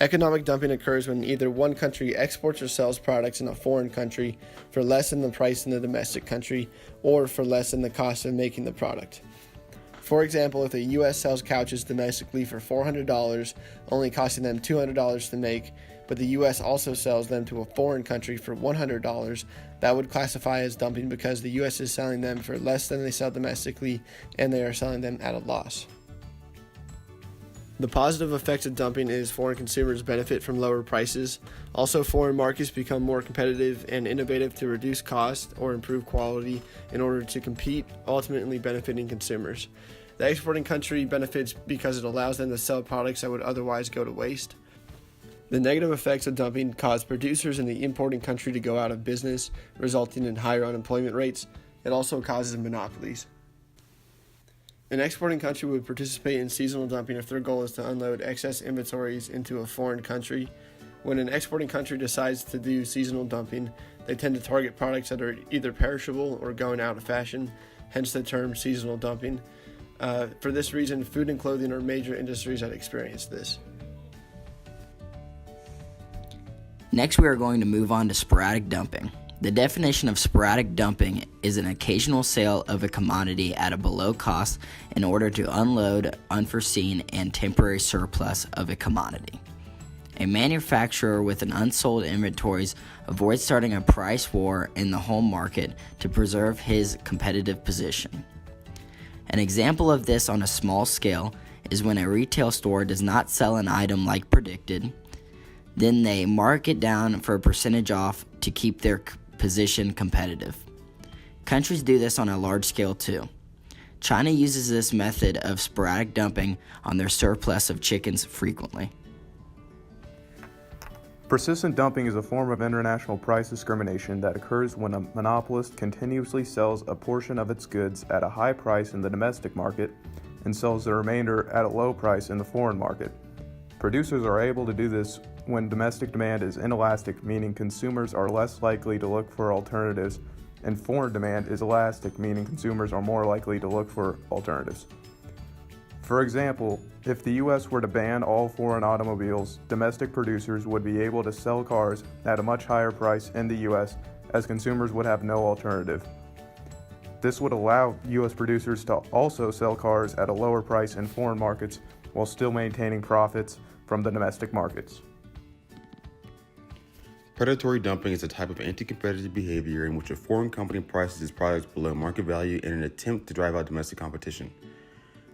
Economic dumping occurs when either one country exports or sells products in a foreign country for less than the price in the domestic country or for less than the cost of making the product. For example, if the U.S. sells couches domestically for $400, only costing them $200 to make, but the U.S. also sells them to a foreign country for $100, that would classify as dumping because the U.S. is selling them for less than they sell domestically and they are selling them at a loss. The positive effects of dumping is foreign consumers benefit from lower prices. Also, foreign markets become more competitive and innovative to reduce cost or improve quality in order to compete, ultimately benefiting consumers. The exporting country benefits because it allows them to sell products that would otherwise go to waste. The negative effects of dumping cause producers in the importing country to go out of business, resulting in higher unemployment rates. It also causes monopolies. An exporting country would participate in seasonal dumping if their goal is to unload excess inventories into a foreign country. When an exporting country decides to do seasonal dumping, they tend to target products that are either perishable or going out of fashion, hence the term seasonal dumping. For this reason, food and clothing are major industries that experience this. Next, we are going to move on to sporadic dumping. The definition of sporadic dumping is an occasional sale of a commodity at a below cost in order to unload unforeseen and temporary surplus of a commodity. A manufacturer with an unsold inventories avoids starting a price war in the home market to preserve his competitive position. An example of this on a small scale is when a retail store does not sell an item like predicted, then they mark it down for a percentage off to keep their position competitive. Countries do this on a large scale too. China uses this method of sporadic dumping on their surplus of chickens frequently. Persistent dumping is a form of international price discrimination that occurs when a monopolist continuously sells a portion of its goods at a high price in the domestic market and sells the remainder at a low price in the foreign market. Producers are able to do this when domestic demand is inelastic, meaning consumers are less likely to look for alternatives, and foreign demand is elastic, meaning consumers are more likely to look for alternatives. For example, if the U.S. were to ban all foreign automobiles, domestic producers would be able to sell cars at a much higher price in the U.S. as consumers would have no alternative. This would allow U.S. producers to also sell cars at a lower price in foreign markets while still maintaining profits from the domestic markets. Predatory dumping is a type of anti-competitive behavior in which a foreign company prices its products below market value in an attempt to drive out domestic competition.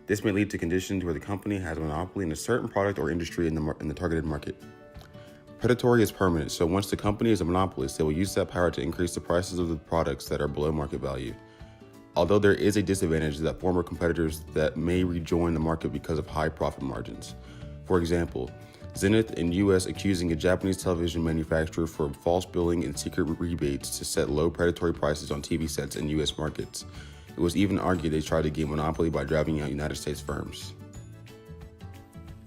This may lead to conditions where the company has a monopoly in a certain product or industry in the targeted market. Predatory is permanent, so once the company is a monopolist, they will use that power to increase the prices of the products that are below market value. Although there is a disadvantage that former competitors that may rejoin the market because of high profit margins. For example, Zenith in U.S. accusing a Japanese television manufacturer for false billing and secret rebates to set low predatory prices on TV sets in U.S. markets. It was even argued they tried to gain monopoly by driving out United States firms.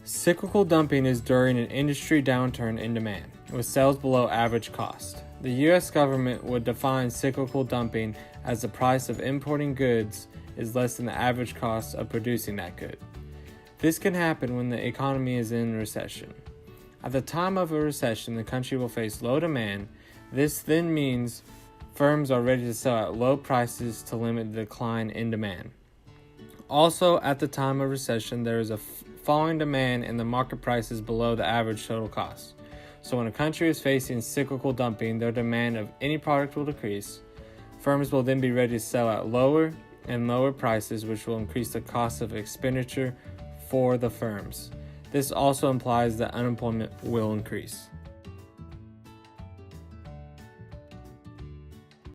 Cyclical dumping is during an industry downturn in demand, with sales below average cost. The U.S. government would define cyclical dumping as the price of importing goods is less than the average cost of producing that good. This can happen when the economy is in recession. At the time of a recession, the country will face low demand. This then means firms are ready to sell at low prices to limit the decline in demand. Also, at the time of recession, there is a falling demand and the market price is below the average total cost. So when a country is facing cyclical dumping, their demand of any product will decrease. Firms will then be ready to sell at lower and lower prices, which will increase the cost of expenditure for the firms. This also implies that unemployment will increase.